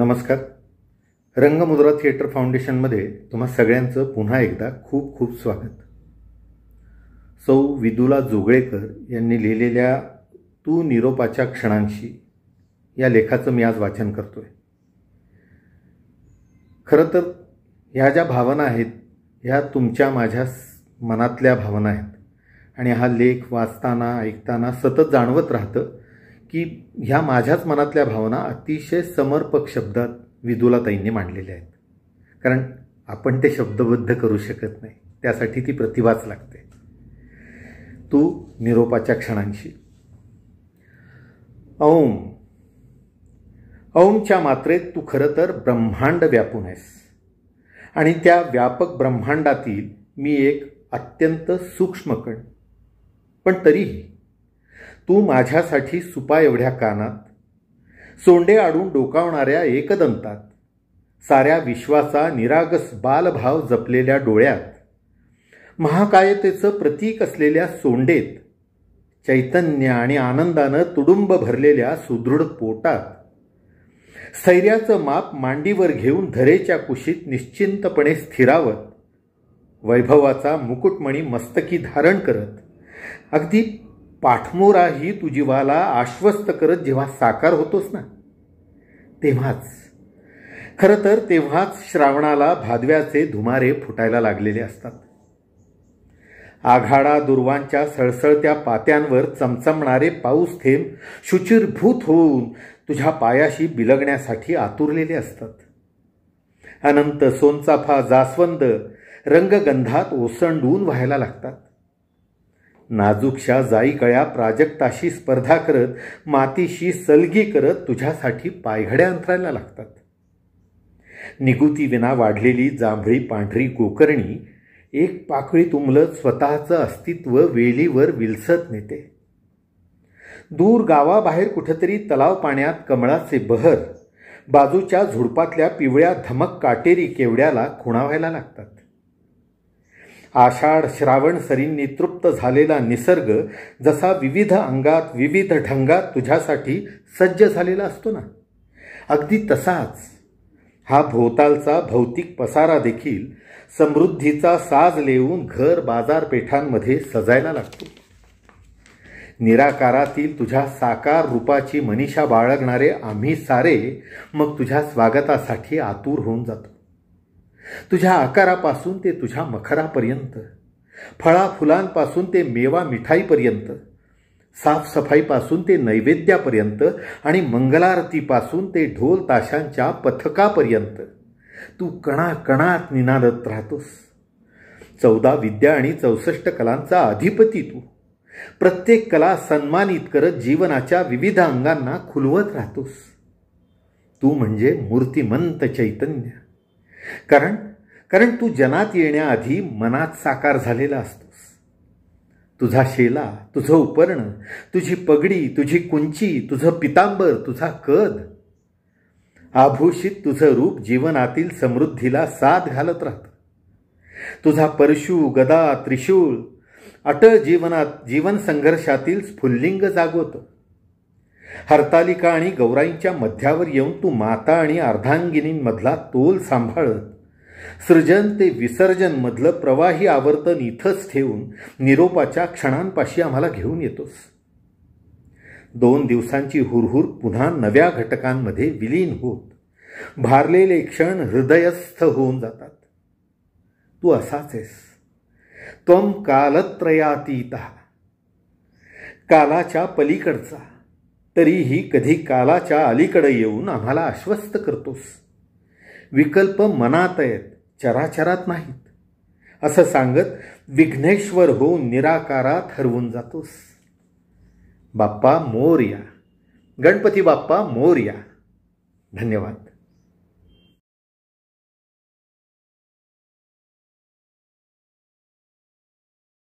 नमस्कार. रंगमुद्रा थिएटर फाउंडेशनमध्ये तुम्हा सगळ्यांचं पुन्हा एकदा खूप खूप स्वागत. सौ विदुला जोगळेकर यांनी लिहिलेल्या तू निरोपाच्या क्षणांशी या लेखाचं मी आज वाचन करतोय. खरं तर ह्या ज्या भावना आहेत ह्या तुमच्या माझ्या मनातल्या भावना आहेत आणि हा लेख वाचताना ऐकताना सतत जाणवत राहतं की ह्या माझ्याच मनातल्या भावना अतिशय समर्पक शब्दात विदुलाताईंनी मांडलेल्या आहेत. कारण आपण ते शब्दबद्ध करू शकत नाही, त्यासाठी ती प्रतिभाच लागते. तू निरोपाच्या क्षणांशी. ओम. ओमच्या मात्रेत तू खरं तर ब्रह्मांड व्यापून आहेस आणि त्या व्यापक ब्रह्मांडातील मी एक अत्यंत सूक्ष्म कण. पण तरीही तू माझ्यासाठी सुपा एवढ्या कानात, सोंडे आडून डोकावणाऱ्या एकदंतात, साऱ्या विश्वाचा निरागस बालभाव जपलेल्या डोळ्यात, महाकायतेचं प्रतीक असलेल्या सोंडेत, चैतन्य आणि आनंदानं तुडुंब भरलेल्या सुदृढ पोटात, स्थैर्याचं माप मांडीवर घेऊन धरेच्या कुशीत निश्चिंतपणे स्थिरावत, वैभवाचा मुकुटमणी मस्तकी धारण करत, अगदी पाठमोराही तू जीवाला आश्वस्त करत जेव्हा साकार होतोस ना, तेव्हाच, खरं तर तेव्हाच श्रावणाला भादव्याचे धुमारे फुटायला लागलेले असतात. आघाडा दुर्वांच्या सळसळत्या पात्यांवर चमचमणारे पाऊस थेंब शुचिरभूत होऊन तुझ्या पायाशी बिलगण्यासाठी आतुरलेले असतात. अनंत सोनचाफा जास्वंद रंगगंधात ओसंडून व्हायला लागतात. नाजूकशा जाईकळ्या प्राजक्ताशी स्पर्धा करत, मातीशी सलगी करत तुझ्यासाठी पायघड्या अंथरायला लागतात. निगुती विना वाढलेली जांभळी पांढरी गोकर्णी एक पाकळीत उमलत स्वतःचं अस्तित्व वेलीवर विलसत नेते. दूर गावाबाहेर कुठेतरी तलाव पाण्यात कमळाचे बहर बाजूच्या झुडपातल्या पिवळ्या धमक काटेरी केवड्याला खुणावायला लागतात. आषाढ श्रावण सरींनी तृप्त झालेला निसर्ग जसा विविध अंगात विविध ढंगात तुझ्यासाठी सज्ज झालेला असतो ना, अगदी तसाच हा भोवतालचा भौतिक पसारा देखील समृद्धीचा साज लेवून घर बाजारपेठांमध्ये सजायला लागतो. निराकारातील तुझ्या साकार रूपाची मनीषा बाळगणारे आम्ही सारे मग तुझ्या स्वागतासाठी आतुर होऊन जातो. तुझ्या आकारापासून ते तुझ्या मखरापर्यंत, फळाफुलांपासून ते मेवा मिठाईपर्यंत, साफसफाईपासून ते नैवेद्यापर्यंत आणि मंगलारतीपासून ते ढोल ताशांच्या पथकापर्यंत तू कणाकणात निनादत राहतोस. 14 विद्या आणि 64 कलांचा अधिपती तू. प्रत्येक कला सन्मानित करत जीवनाच्या विविध अंगांना खुलवत राहतोस. तू म्हणजे मूर्तिमंत चैतन्य. कारण तू जनात येण्याआधी मनात साकार झालेला असतोस. तुझा शेला, तुझं उपर्ण, तुझी पगडी, तुझी कुंची, तुझं पितांबर, तुझा कद, आभूषित तुझं रूप जीवनातील समृद्धीला साथ घालत राहतं. तुझा परशू, गदा, त्रिशूळ अटळ जीवन संघर्षातील स्फुल्लिंग जागवतं. हरतालिका आणि गौराईंच्या मध्यावर येऊन तू माता आणि अर्धांगिनींमधला तोल सांभाळत, सृजन ते विसर्जन मधलं प्रवाही आवर्तन इथंच ठेवून निरोपाच्या क्षणांपाशी आम्हाला घेऊन येतोस. 2 दिवसांची हुरहुर पुन्हा नव्या घटकांमध्ये विलीन होत भारलेले क्षण हृदयस्थ होऊन जातात. तू असाच आहेस. त्वम कालत्रयातीतः, कालाच्या पलीकडचा, तरीही कधी कालाच्या अलीकडे येऊन आम्हाला आश्वस्त करतोस. विकल्प मनात आहेत, चराचरात नाहीत, असं सांगत विघ्नेश्वर होऊन निराकारात हरवून जातोस. बाप्पा मोरया. गणपती बाप्पा मोरया. धन्यवाद.